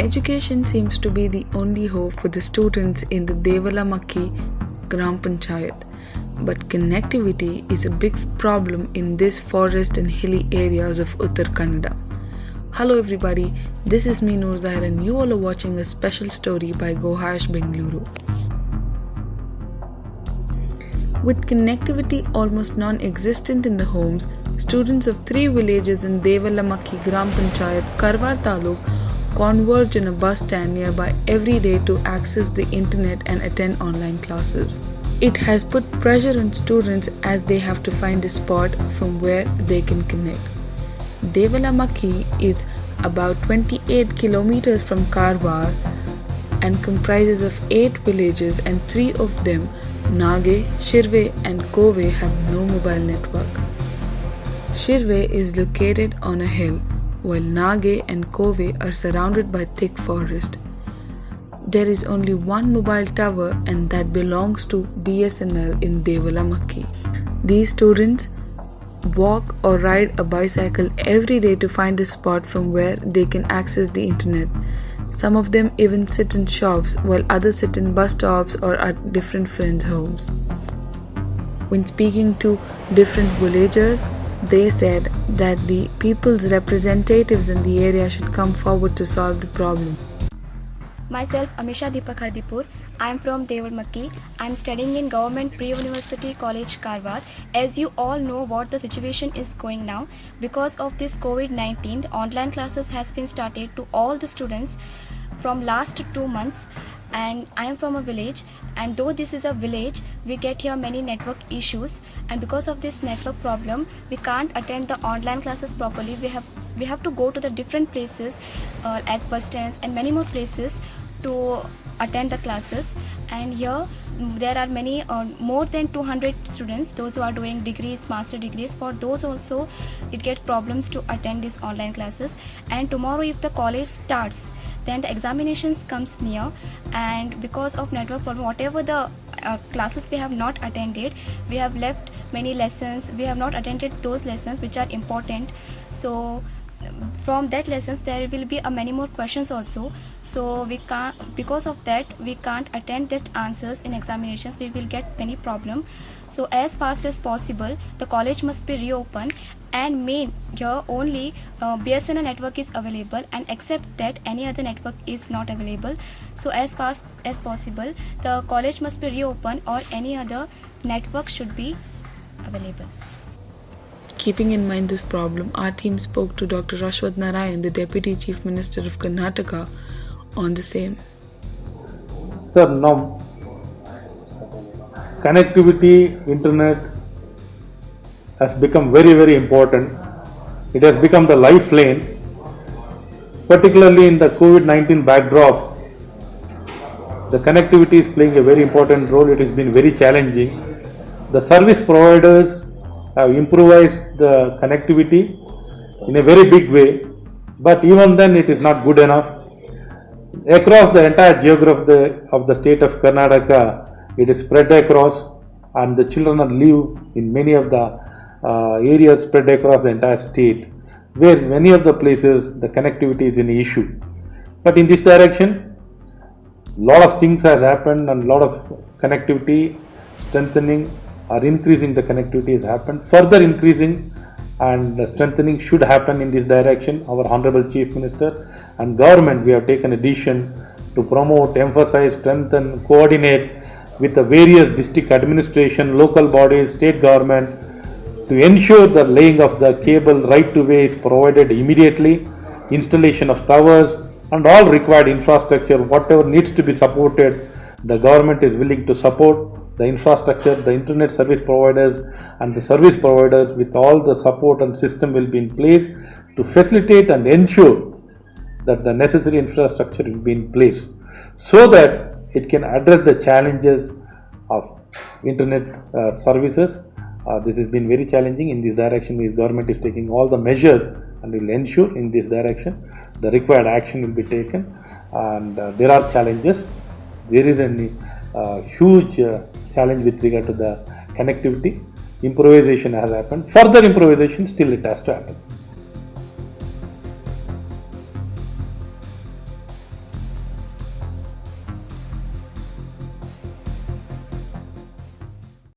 Education seems to be the only hope for the students in the Devalamakki Gram Panchayat, but connectivity is a big problem in this forest and hilly areas of Uttar Kannada. Hello everybody, this is me Noor Zahir and you all are watching a special story by Goharsh Bengaluru. With connectivity almost non-existent in the homes, students of 3 villages in Devalamakki Gram Panchayat, Karwar Taluk converge in a bus stand nearby every day to access the internet and attend online classes. It has put pressure on students as they have to find a spot from where they can connect. Devalamakki is about 28 kilometers from Karwar and comprises of 8 villages, and 3 of them, Nage, Shirve and Kove, have no mobile network. Shirve is located on a hill, while Nage and Kove are surrounded by thick forest. There is only one mobile tower and that belongs to BSNL in Devalamakki. These students walk or ride a bicycle every day to find a spot from where they can access the internet. Some of them even sit in shops while others sit in bus stops or at different friends' homes. When speaking to different villagers, they said that the people's representatives in the area should come forward to solve the problem. Myself, Amisha Deepak Hardipur. I am from Devalamakki. I am studying in Government Pre-University College, Karwar. As you all know what the situation is going now, because of this COVID-19, the online classes has been started to all the students from last 2 months. And I am from a village, and though this is a village, we get here many network issues, and because of this network problem, we can't attend the online classes properly. We have to go to the different places as bus stands and many more places to attend the classes. And here there are many more than 200 students, those who are doing degrees, master degrees. For those also it gets problems to attend these online classes. And tomorrow if the college starts, then the examinations comes near, and because of network problem, whatever the classes we have not attended, we have left many lessons, we have not attended those lessons which are important. So from that lessons there will be many more questions also, so we can't, because of that we can't attend these answers in examinations. We will get many problem. So as fast as possible the college must be reopened, and main here only BSNL network is available, and except that any other network is not available. So as fast as possible the college must be reopened, or any other network should be available. Keeping in mind this problem, our team spoke to Dr. Ashwath Narayan, the Deputy Chief Minister of Karnataka, on the same. Sir, now connectivity, internet has become very, very important. It has become the lifeline, particularly in the COVID-19 backdrop. The connectivity is playing a very important role. It has been very challenging. The service providers have improvised the connectivity in a very big way, but even then it is not good enough. Across the entire geography of the state of Karnataka, it is spread across, and the children live in many of the areas spread across the entire state, where many of the places the connectivity is an issue. But in this direction, lot of things has happened, and lot of connectivity strengthening or increasing the connectivity has happened. Further increasing and strengthening should happen in this direction. Our Honorable Chief Minister and government, we have taken a decision to promote, emphasize, strengthen, coordinate with the various district administration, local bodies, state government, to ensure the laying of the cable right to way is provided immediately, installation of towers and all required infrastructure, whatever needs to be supported, the government is willing to support. The infrastructure, the internet service providers and the service providers, with all the support and system will be in place to facilitate and ensure that the necessary infrastructure will be in place, so that it can address the challenges of internet services. This has been very challenging. In this direction, the government is taking all the measures and will ensure in this direction the required action will be taken. And there are challenges. There is a huge challenge with regard to the connectivity. Improvisation has happened. Further improvisation still it has to happen.